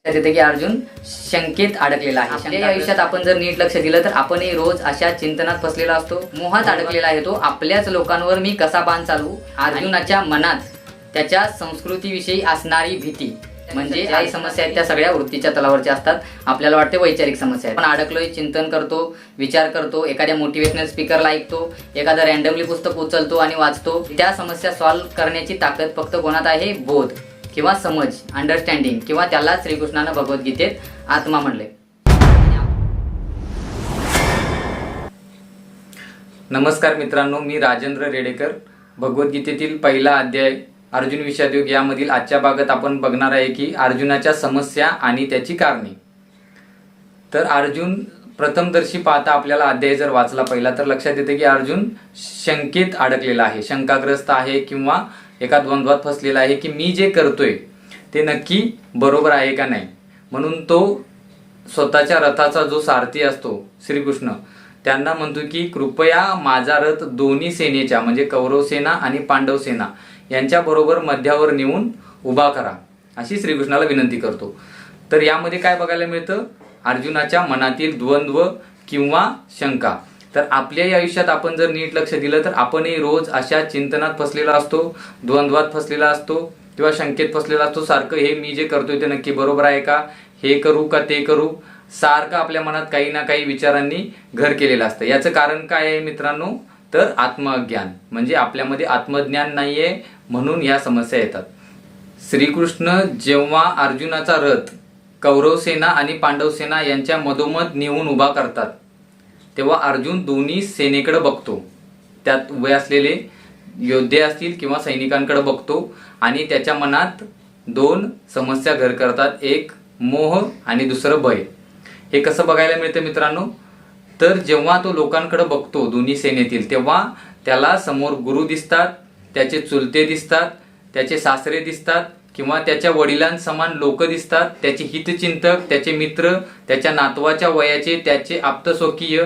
येते की अर्जुन शंकेत अडकलेला आहे. आपल्या आयुष्यात आपण जर नीट लक्ष दिलं तर आपणही रोज अशा चिंतनात फसलेला असतो. मोहात अडकलेला आहे तो. आपल्याच लोकांवर मी कसा बाण चालू. अर्जुनाच्या मनात त्याच्या संस्कृतीविषयी असणारी भीती म्हणजे ज्याही समस्या आहेत त्या सगळ्या वृत्तीच्या तलावरच्या असतात. आपल्याला वाटते वैचारिक समस्या आहे, पण अडकलोय, चिंतन करतो, विचार करतो, एखाद्या मोटिवेशनल स्पीकरला ऐकतो, एखादा रँडमली पुस्तक उचलतो आणि वाचतो. त्या समस्या सॉल्व्ह करण्याची ताकद फक्त कोणात आहे? बोध किंवा समज, अंडरस्टँडिंग, किंवा त्याला श्रीकृष्णानं भगवद्गीतेत आत्मा म्हणले. नमस्कार मित्रांनो, मी राजेंद्र रेडेकर. भगवद्गीतेतील पहिला अध्याय अर्जुन विषादयोग यामधील आजच्या भागात आपण बघणार आहे की अर्जुनाच्या समस्या आणि त्याची कारणे. तर अर्जुन प्रथमदर्शी पाहता आपल्याला अध्याय जर वाचला पहिला तर लक्षात येते की अर्जुन शंकेत अडकलेला आहे, शंकाग्रस्त आहे किंवा एका द्वंद्वात फसलेला आहे की मी जे करतोय ते नक्की बरोबर आहे का नाही. म्हणून तो स्वतःच्या रथाचा जो सारथी असतो श्रीकृष्ण त्यांना म्हणतो की कृपया माझा रथ दोन्ही सेनेच्या म्हणजे कौरव सेना आणि पांडव सेना यांच्या बरोबर मध्यावर नेऊन उभा करा अशी श्रीकृष्णाला विनंती करतो. तर यामध्ये काय बघायला मिळतं? अर्जुनाच्या मनातील द्वंद्व किंवा शंका. तर आपल्याही आयुष्यात आपण जर नीट लक्ष दिलं तर आपणही रोज अशा चिंतनात फसलेला असतो, द्वंद्वात फसलेला असतो किंवा शंकेत फसलेला असतो. सारखं हे मी जे करतोय ते नक्की बरोबर आहे का, हे करू का ते करू, सारखं आपल्या मनात काही ना काही विचारांनी घर केलेलं असतं. याचं कारण काय आहे मित्रांनो? तर आत्मअज्ञान, म्हणजे आपल्यामध्ये आत्मज्ञान नाहीये म्हणून या समस्या येतात. श्रीकृष्ण जेव्हा अर्जुनाचा रथ कौरव सेना आणि पांडव सेना यांच्या मधोमध नेऊन उभा करतात तेव्हा अर्जुन दोन्ही सेनेकडे बघतो, त्यात उभे असलेले योद्धे असतील किंवा सैनिकांकडे बघतो आणि त्याच्या मनात दोन समस्या घर करतात, एक मोह आणि दुसरं भय. हे कसं बघायला मिळतं मित्रांनो? तर जेव्हा तो लोकांकडे बघतो दोन्ही सेनेतील तेव्हा त्याला समोर गुरु दिसतात, त्याचे चुलते दिसतात, त्याचे सासरे दिसतात किंवा त्याच्या वडिलांसमान लोक दिसतात, त्याचे हितचिंतक, त्याचे मित्र, त्याच्या नातवाच्या वयाचे, त्याचे आप्तस्वकीय,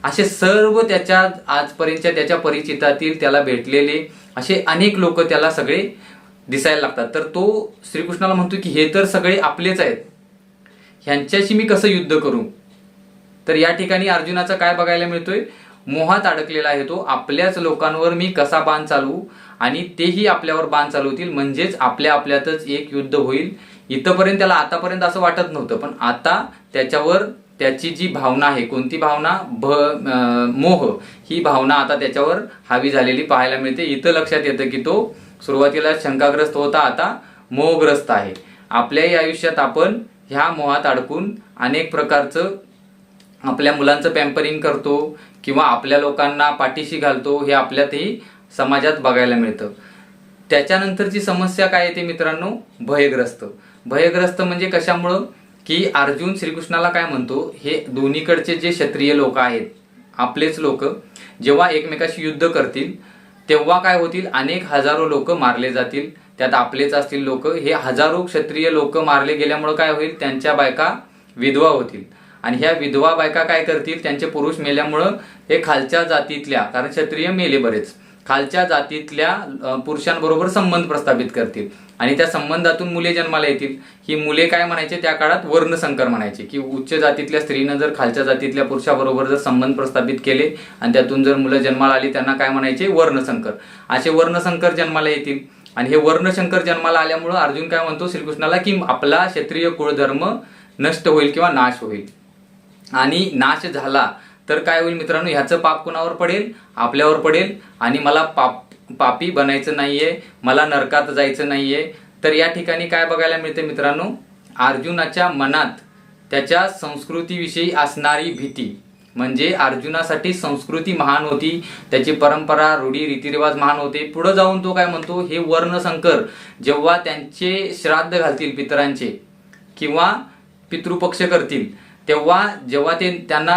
असे सर्व त्याच्या आजपर्यंतच्या त्याच्या परिचितातील त्याला भेटलेले असे अनेक लोक त्याला सगळे दिसायला लागतात. तर तो श्रीकृष्णाला म्हणतो की हे तर सगळे आपलेच आहेत, ह्यांच्याशी मी कसं युद्ध करू. तर या ठिकाणी अर्जुनाचा काय बघायला मिळतोय? मोहात अडकलेला आहे तो. आपल्याच लोकांवर मी कसा बाण चालवू आणि तेही आपल्यावर बाण चालवतील, म्हणजेच आपल्या आपल्यातच एक युद्ध होईल. इथपर्यंत त्याला आतापर्यंत असं वाटत नव्हतं, पण आता त्याच्यावर त्याची जी भावना आहे, कोणती भावना? मोह, ही भावना आता त्याच्यावर हावी झालेली पाहायला मिळते. इथं लक्षात येतं की तो सुरुवातीला शंकाग्रस्त होता, आता मोहग्रस्त आहे. आपल्याही आयुष्यात आपण ह्या मोहात अडकून अनेक प्रकारचं आपल्या मुलांचं पॅम्परिंग करतो किंवा आपल्या लोकांना पाठीशी घालतो. हे आपल्यातही समाजात बघायला मिळतं. त्याच्यानंतरची समस्या काय येते मित्रांनो? भयग्रस्त. भयग्रस्त म्हणजे कशामुळं? की अर्जुन श्रीकृष्णाला काय म्हणतो, हे दोन्हीकडचे जे क्षत्रिय लोक आहेत, आपलेच लोक, जेव्हा एकमेकाशी युद्ध करतील तेव्हा काय होतील? अनेक हजारो लोक मारले जातील, त्यात आपलेच असतील लोक. हे हजारो क्षत्रिय लोक मारले गेल्यामुळे काय होईल? त्यांच्या बायका विधवा होतील आणि ह्या विधवा बायका काय करतील? त्यांचे पुरुष मेल्यामुळं हे खालच्या जातीतल्या, कारण क्षत्रिय मेले बरेच, खालच्या जातीतल्या पुरुषांबरोबर संबंध प्रस्थापित करतील आणि त्या संबंधातून मुले जन्माला येतील. ही मुले काय म्हणायचे त्या काळात? वर्णसंकर म्हणायचे. की उच्च जातीतल्या स्त्रीनं जर खालच्या जातीतल्या पुरुषाबरोबर जर संबंध प्रस्थापित केले आणि त्यातून जर मुलं जन्माला आली त्यांना काय म्हणायचे? वर्णसंकर. असे वर्णसंकर जन्माला येतील आणि हे वर्णशंकर जन्माला आल्यामुळं अर्जुन काय म्हणतो श्रीकृष्णाला की आपला क्षत्रिय कुळधर्म नष्ट होईल किंवा नाश होईल. आणि नाश झाला तर काय होईल मित्रांनो? ह्याचं पाप कुणावर पडेल? आपल्यावर पडेल आणि मला पापी बनायचं नाहीये, मला नरकात जायचं नाहीये. तर या ठिकाणी काय बघायला मिळते मित्रांनो? अर्जुनाच्या मनात त्याच्या संस्कृतीविषयी असणारी भीती, म्हणजे अर्जुनासाठी संस्कृती महान होती, त्याची परंपरा, रूढी, रीतिरिवाज महान होते. पुढे जाऊन तो काय म्हणतो? हे वर्णसंकर जेव्हा त्यांचे श्राद्ध घालतील पितरांचे किंवा पितृपक्ष करतील तेव्हा जेव्हा ते त्यांना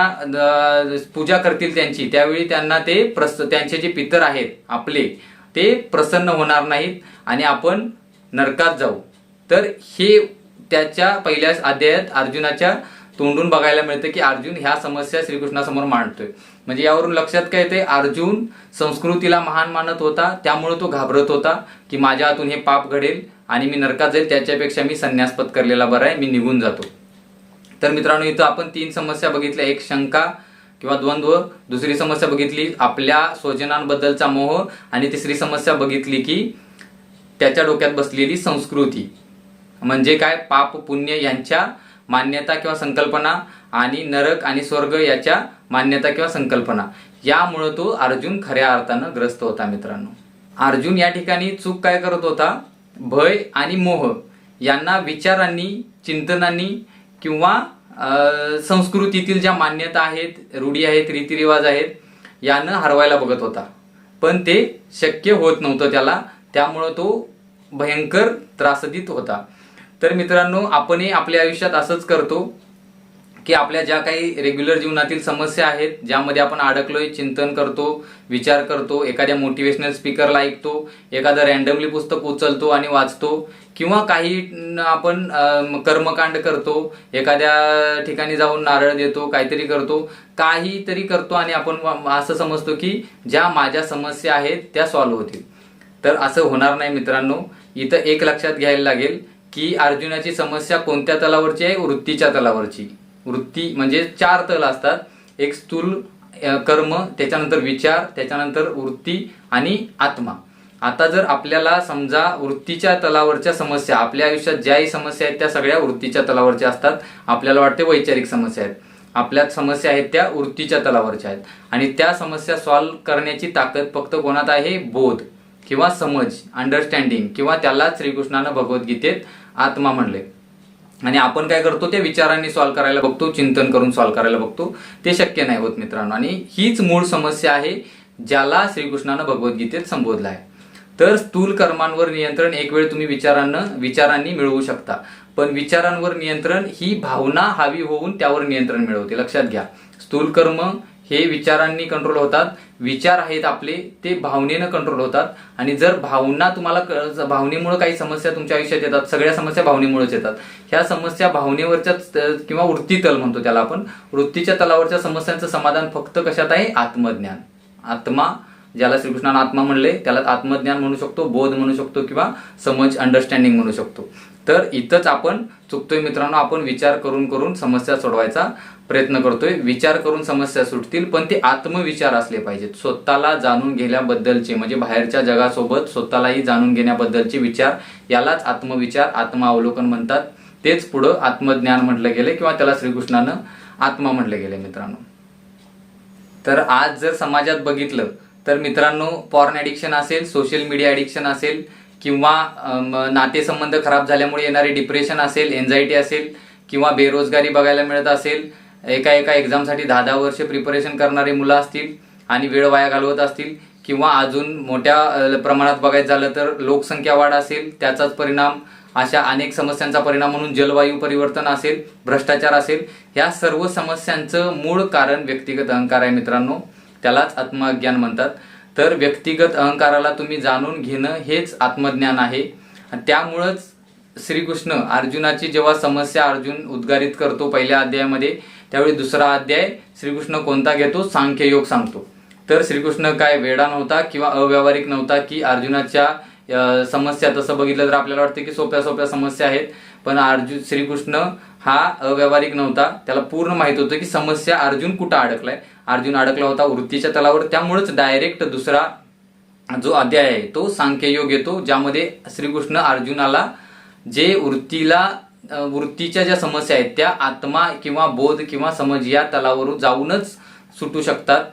पूजा करतील त्यांची, त्यावेळी त्यांना ते त्यांचे जे पितर आहेत आपले ते प्रसन्न होणार नाहीत आणि आपण नरकात जाऊ. तर हे त्याच्या पहिल्या अध्यायात अर्जुनाच्या तोंडून बघायला मिळतं की अर्जुन ह्या समस्या श्रीकृष्णासमोर मांडतोय. म्हणजे यावरून लक्षात काय येते? अर्जुन संस्कृतीला महान मानत होता, त्यामुळे तो घाबरत होता की माझ्या हातून हे पाप घडेल आणि मी नरकात जाईल त्याच्यापेक्षा मी संन्यास पत्करलेला बरा आहे, मी निघून जातो. तर मित्रांनो, इथं आपण 3 समस्या बघितल्या. एक शंका किंवा द्वंद्व, दुसरी समस्या बघितली आपल्या स्वजनांबद्दलचा मोह, आणि तिसरी समस्या बघितली की त्याच्या डोक्यात बसलेली संस्कृती म्हणजे काय, पाप पुण्य यांच्या मान्यता किंवा संकल्पना, आणि नरक आणि स्वर्ग याच्या मान्यता किंवा संकल्पना. यामुळे तो अर्जुन खऱ्या अर्थानं ग्रस्त होता. मित्रांनो, अर्जुन या ठिकाणी चूक काय करत होता, भय आणि मोह यांना विचारांनी, चिंतनांनी किंवा संस्कृतीतील ज्या मान्यता आहेत, रूढी आहेत, रीतिरिवाज आहेत यानं हरवायला बघत होता. पण ते शक्य होत नव्हतं त्याला, त्यामुळं तो भयंकर त्रासदीत होता. तर मित्रांनो, आपणही आपल्या आयुष्यात असंच करतो की आपल्या ज्या काही रेग्युलर जीवनातील समस्या आहेत, ज्यामध्ये आपण अडकलोय, चिंतन करतो, विचार करतो, एखाद्या मोटिवेशनल स्पीकरला ऐकतो, एखादं रॅन्डमली पुस्तक उचलतो आणि वाचतो, किंवा काही आपण कर्मकांड करतो, एखाद्या ठिकाणी जाऊन नारळ देतो, काहीतरी करतो, काहीतरी करतो आणि आपण असं समजतो की ज्या माझ्या समस्या आहेत त्या सॉल्व्ह होतील. तर असं होणार नाही मित्रांनो. इथं एक लक्षात घ्यायला लागेल की अर्जुनाची समस्या कोणत्या तलावरची आहे, वृत्तीच्या तलावरची. वृत्ती म्हणजे 4 तल असतात, एक स्थूल कर्म, त्याच्यानंतर विचार, त्याच्यानंतर वृत्ती आणि आत्मा. आता जर आपल्याला समजा वृत्तीच्या तलावरच्या समस्या, आपल्या आयुष्यात ज्याही समस्या आहेत त्या सगळ्या वृत्तीच्या तलावरच्या असतात. आपल्याला वाटते वैचारिक समस्या आहेत, आपल्यात समस्या आहेत त्या वृत्तीच्या तलावरच्या आहेत, आणि त्या समस्या सॉल्व्ह करण्याची ताकद फक्त कोणात आहे, बोध किंवा समज, अंडरस्टँडिंग, किंवा त्याला श्रीकृष्णानं भगवद्गीतेत आत्मा म्हणले. आणि आपण काय करतो, ते विचारांनी सॉल्व्ह करायला बघतो, चिंतन करून सॉल्व्ह करायला बघतो. ते शक्य नाही होत मित्रांनो, आणि हीच मूळ समस्या आहे ज्याला श्रीकृष्णानं भगवद्गीतेत संबोधलं आहे. तर स्थूल कर्मांवर नियंत्रण एक वेळ तुम्ही विचारांनी मिळवू शकता, पण विचारांवर नियंत्रण ही भावना हवी होऊन त्यावर नियंत्रण मिळवते. लक्षात घ्या, स्थूल कर्म हे विचारांनी कंट्रोल होतात, विचार आहेत आपले ते भावनेनं कंट्रोल होतात. आणि जर भावना तुम्हाला, भावनेमुळे काही समस्या तुमच्या आयुष्यात येतात, सगळ्या समस्या भावनेमुळेच येतात. ह्या समस्या भावनेवरच्या किंवा वृत्ती तल म्हणतो त्याला आपण, वृत्तीच्या तलावरच्या समस्यांचं समाधान फक्त कशात आहे, आत्मज्ञान. आत्मा, ज्याला श्रीकृष्णानं आत्मा म्हणले, त्याला आत्मज्ञान म्हणू शकतो, बोध म्हणू शकतो, किंवा समज, अंडरस्टँडिंग म्हणू शकतो. तर इथंच आपण चुकतोय मित्रांनो. आपण विचार करून समस्या सोडवायचा प्रयत्न करतोय. विचार करून समस्या सुटतील, पण ते आत्मविचार असले पाहिजेत. स्वतःला जाणून घेण्याबद्दलचे, म्हणजे बाहेरच्या जगासोबत स्वतःलाही जाणून घेण्याबद्दलचे विचार, यालाच आत्मविचार, आत्मावलोकन म्हणतात. तेच पुढं आत्मज्ञान म्हटलं गेले, किंवा त्याला श्रीकृष्णानं आत्मा म्हटले गेले मित्रांनो. तर आज जर समाजात बघितलं तर मित्रांनो, पॉर्न ॲडिक्शन असेल, सोशल मीडिया ॲडिक्शन असेल, किंवा नातेसंबंध खराब झाल्यामुळे येणारे डिप्रेशन असेल, एन्झायटी असेल, किंवा बेरोजगारी बघायला मिळत असेल, एका एक्झामसाठी 10-10 वर्ष प्रिपरेशन करणारी मुलं असतील आणि वेळ वाया घालवत असतील, किंवा अजून मोठ्या प्रमाणात बघायचं झालं तर लोकसंख्या वाढ असेल, त्याचाच परिणाम, अशा अनेक समस्यांचा परिणाम म्हणून जलवायू परिवर्तन असेल, भ्रष्टाचार असेल, ह्या सर्व समस्यांचं मूळ कारण व्यक्तिगत अहंकार आहे मित्रांनो. त्यालाच आत्मज्ञान म्हणतात. तर व्यक्तिगत अहंकाराला तुम्ही जाणून घेणं हेच आत्मज्ञान आहे. त्यामुळंच श्रीकृष्ण अर्जुनाची जेव्हा समस्या अर्जुन उद्गारित करतो पहिल्या अध्यायामध्ये, त्यावेळी दुसरा अध्याय श्रीकृष्ण कोणता घेतो, सांख्ययोग सांगतो. तर श्रीकृष्ण काय वेडा नव्हता किंवा अव्यावहारिक नव्हता की अर्जुनाच्या समस्या, तसं बघितलं तर आपल्याला वाटतं की सोप्या समस्या आहेत, पण श्रीकृष्ण हा अव्यावहारिक नव्हता. त्याला पूर्ण माहित होतं की समस्या अर्जुन कुठं अडकलाय. अर्जुन अडकला होता वृत्तीच्या तलावर. त्यामुळेच डायरेक्ट दुसरा जो अध्याय आहे तो सांख्ययोग येतो, ज्यामध्ये श्रीकृष्ण अर्जुनाला जे वृत्तीच्या ज्या समस्या आहेत त्या आत्मा किंवा बोध किंवा समज या तलावरून जाऊनच सुटू शकतात.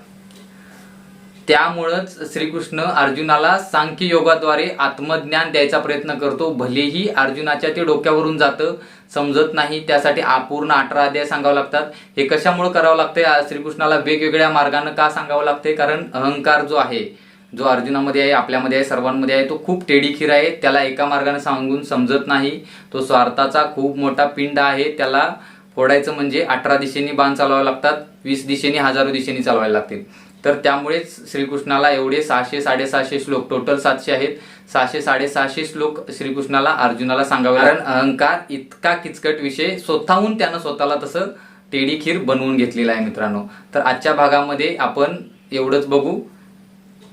त्यामुळंच श्रीकृष्ण अर्जुनाला सांख्ययोगाद्वारे आत्मज्ञान द्यायचा प्रयत्न करतो. भलेही अर्जुनाच्या ते डोक्यावरून जातं, समजत नाही, त्यासाठी पूर्ण 18 अध्याय सांगावं लागतात. हे कशामुळे करावं लागतंय, श्रीकृष्णाला वेगवेगळ्या मार्गाने का सांगावं लागतंय, कारण अहंकार जो आहे, जो अर्जुनामध्ये आहे, आपल्यामध्ये आहे, सर्वांमध्ये आहे, तो खूप टेडीखीर आहे. त्याला एका मार्गाने सांगून समजत नाही. तो स्वार्थाचा खूप मोठा पिंड आहे. त्याला फोडायचं म्हणजे 18 दिशेनी बाण चालवावे लागतात, 20 दिशेनी, हजारो दिशेनी चालवायला लागतील. तर त्यामुळेच श्रीकृष्णाला एवढे 600-650 श्लोक, टोटल 700 आहेत, 600-650 श्लोक श्रीकृष्णाला अर्जुनाला सांगावे. कारण अहंकार इतका किचकट विषय, स्वतःहून त्यानं स्वतःला तसं टेडीखीर बनवून घेतलेला आहे मित्रांनो. तर आजच्या भागामध्ये आपण एवढंच बघू.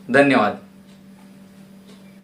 धन्यवाद.